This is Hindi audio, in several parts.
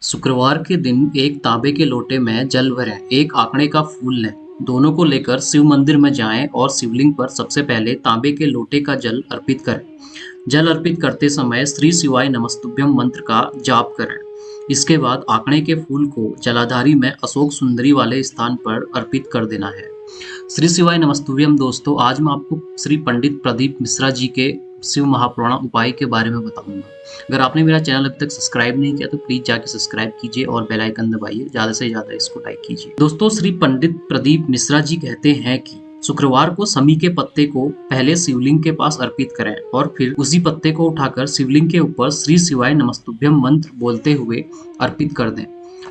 शुक्रवार के दिन एक तांबे के लोटे में जल भरें, एक आंकड़े का फूल लें। दोनों को लेकर शिव मंदिर में जाएं और शिवलिंग पर सबसे पहले तांबे के लोटे का जल अर्पित करें। जल अर्पित करते समय श्री शिवाय नमस्तुभ्यम मंत्र का जाप करें। इसके बाद आंकड़े के फूल को जलाधारी में अशोक सुंदरी वाले स्थान पर अर्पित कर देना है। श्री शिवाय नमस्तुभ्यम दोस्तों, आज मैं आपको श्री पंडित प्रदीप मिश्रा जी के शिव महापुराण उपाय के बारे में बताऊंगा। अगर आपने मेरा चैनल अभी तक सब्सक्राइब नहीं किया तो प्लीज जाके सब्सक्राइब कीजिए और बेल आइकन दबाइए, ज्यादा से ज्यादा इसको लाइक कीजिए। दोस्तों, श्री पंडित प्रदीप मिश्रा जी कहते हैं कि शुक्रवार को समी के पत्ते को पहले शिवलिंग के पास अर्पित करें और फिर उसी पत्ते को उठाकर शिवलिंग के ऊपर श्री शिवाय नमस्तुभ्यम मंत्र बोलते हुए अर्पित कर दें।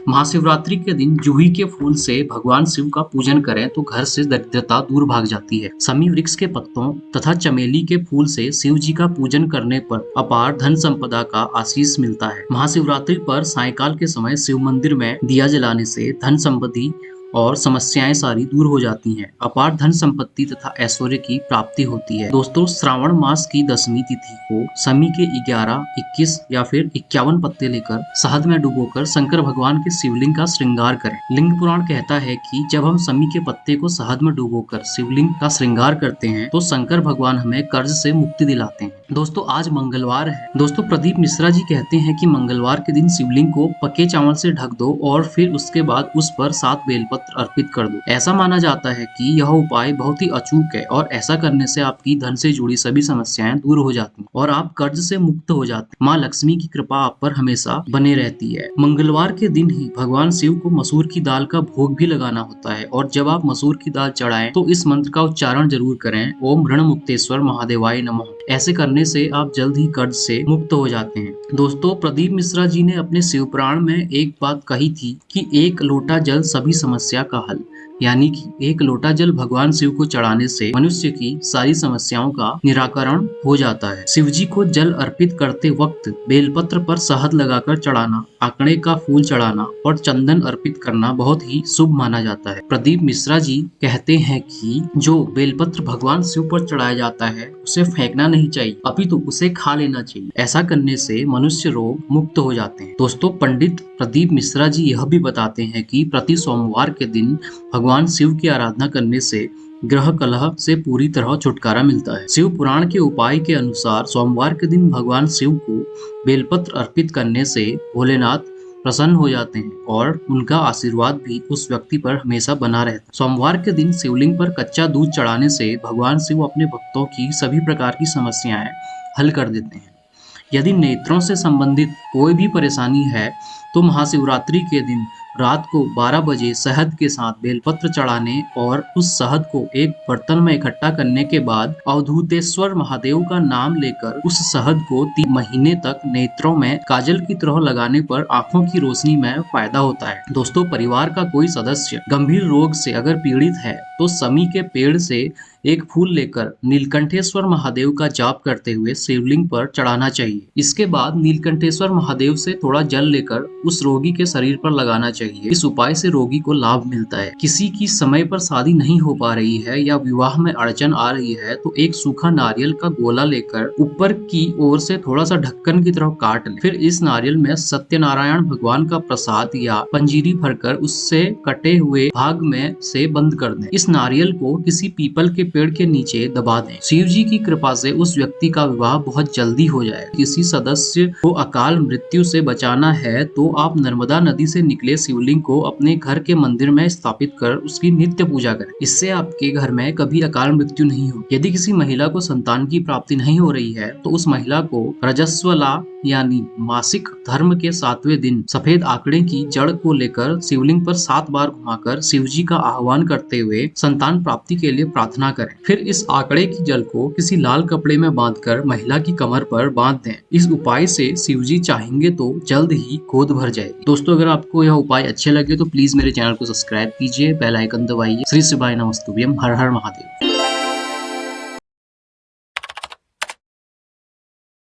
महाशिवरात्रि के दिन जूही के फूल से भगवान शिव का पूजन करें तो घर से दरिद्रता दूर भाग जाती है। समी वृक्ष के पत्तों तथा चमेली के फूल से शिव जी का पूजन करने पर अपार धन संपदा का आशीष मिलता है। महाशिवरात्रि पर सायंकाल के समय शिव मंदिर में दिया जलाने से धन संपत्ति और समस्याएं सारी दूर हो जाती हैं। अपार धन संपत्ति तथा ऐश्वर्य की प्राप्ति होती है। दोस्तों, श्रावण मास की 10वीं तिथि को समी के 11, 21 या फिर 51 पत्ते लेकर शहद में डुबोकर शंकर भगवान के शिवलिंग का श्रृंगार करें। लिंग पुराण कहता है कि जब हम समी के पत्ते को शहद में डुबोकर शिवलिंग का श्रृंगार करते हैं तो शंकर भगवान हमें कर्ज से मुक्ति दिलाते हैं। दोस्तों, आज मंगलवार है। दोस्तों, प्रदीप मिश्रा जी कहते हैं कि मंगलवार के दिन शिवलिंग को पके चावल से ढक दो और फिर उसके बाद उस पर 7 बेलपत्र अर्पित कर दो। ऐसा माना जाता है कि यह उपाय बहुत ही अचूक है और ऐसा करने से आपकी धन से जुड़ी सभी समस्याएं दूर हो जाती हैं और आप कर्ज से मुक्त हो जाते हैं। माँ लक्ष्मी की कृपा आप पर हमेशा बने रहती है। मंगलवार के दिन ही भगवान शिव को मसूर की दाल का भोग भी लगाना होता है और जब आप मसूर की दाल चढ़ाएं तो इस मंत्र का उच्चारण जरूर करें, ओम ऋण मुक्तेश्वर महादेवाय नमः। ऐसे करने से आप जल्द ही कर्ज से मुक्त हो जाते हैं। दोस्तों, प्रदीप मिश्रा जी ने अपने शिव पुराण में एक बात कही थी कि एक लोटा जल सभी समस्या का हल, यानी कि एक लोटा जल भगवान शिव को चढ़ाने से मनुष्य की सारी समस्याओं का निराकरण हो जाता है। शिव जी को जल अर्पित करते वक्त बेलपत्र पर शहद लगाकर चढ़ाना, आंकड़े का फूल चढ़ाना और चंदन अर्पित करना बहुत ही शुभ माना जाता है। प्रदीप मिश्रा जी कहते हैं कि जो बेलपत्र भगवान शिव पर चढ़ाया जाता है उसे फेंकना नहीं चाहिए, अपितु उसे खा लेना चाहिए। ऐसा करने से मनुष्य रोग मुक्त हो जाते हैं। दोस्तों, पंडित प्रदीप मिश्रा जी यह भी बताते हैं कि प्रति सोमवार के दिन भगवान शिव की आराधना करने से ग्रह कलह से पूरी तरह छुटकारा मिलता है। शिव पुराण के उपाय के अनुसार सोमवार के दिन भगवान शिव को बेलपत्र अर्पित करने से भोलेनाथ प्रसन्न हो जाते हैं और उनका आशीर्वाद भी उस व्यक्ति पर हमेशा बना रहता है। सोमवार के दिन शिवलिंग पर कच्चा दूध चढ़ाने से भगवान शिव अपने भक्तों की सभी प्रकार की समस्याएं हल कर देते हैं। यदि नेत्रों से संबंधित कोई भी परेशानी है तो महाशिवरात्रि के दिन रात को 12 बजे शहद के साथ बेलपत्र चढ़ाने और उस शहद को एक बर्तन में इकट्ठा करने के बाद अवधूतेश्वर महादेव का नाम लेकर उस शहद को 3 महीने तक नेत्रों में काजल की तरह लगाने पर आंखों की रोशनी में फायदा होता है। दोस्तों, परिवार का कोई सदस्य गंभीर रोग से अगर पीड़ित है तो समी के पेड़ से एक फूल लेकर नीलकंठेश्वर महादेव का जाप करते हुए शिवलिंग पर चढ़ाना चाहिए। इसके बाद नीलकंठेश्वर महादेव से थोड़ा जल लेकर उस रोगी के शरीर पर लगाना चाहिए। इस उपाय से रोगी को लाभ मिलता है। किसी की समय पर शादी नहीं हो पा रही है या विवाह में अड़चन आ रही है तो एक सूखा नारियल का गोला लेकर ऊपर की ओर से थोड़ा सा ढक्कन की तरफ काट ले। फिर इस नारियल में सत्यनारायण भगवान का प्रसाद या पंजीरी भरकर उससे कटे हुए भाग में से बंद कर दें। इस नारियल को किसी पीपल के पेड़ के नीचे दबा दें। शिव जी की कृपा से उस व्यक्ति का विवाह बहुत जल्दी हो जाए। किसी सदस्य को अकाल मृत्यु से बचाना है तो आप नर्मदा नदी से निकले शिवलिंग को अपने घर के मंदिर में स्थापित कर उसकी नित्य पूजा करें। इससे आपके घर में कभी अकाल मृत्यु नहीं हो। यदि किसी महिला को संतान की प्राप्ति नहीं हो रही है तो उस महिला को रजस्वला यानी मासिक धर्म के 7वें दिन सफेद आंकड़े की जड़ को लेकर शिवलिंग पर 7 बार घुमाकर शिव जी का आह्वान करते हुए संतान प्राप्ति के लिए प्रार्थना करें। फिर इस आंकड़े की जल को किसी लाल कपड़े में बांधकर महिला की कमर पर बांध दें। इस उपाय से शिव जी चाहेंगे तो जल्द ही गोद भर जाएगी। दोस्तों, अगर आपको यह उपाय अच्छे लगे तो प्लीज मेरे चैनल को सब्सक्राइब कीजिए, बेल आइकन दबाइए। श्री शिवाय नमस्तुभ्यम। हर हर महादेव।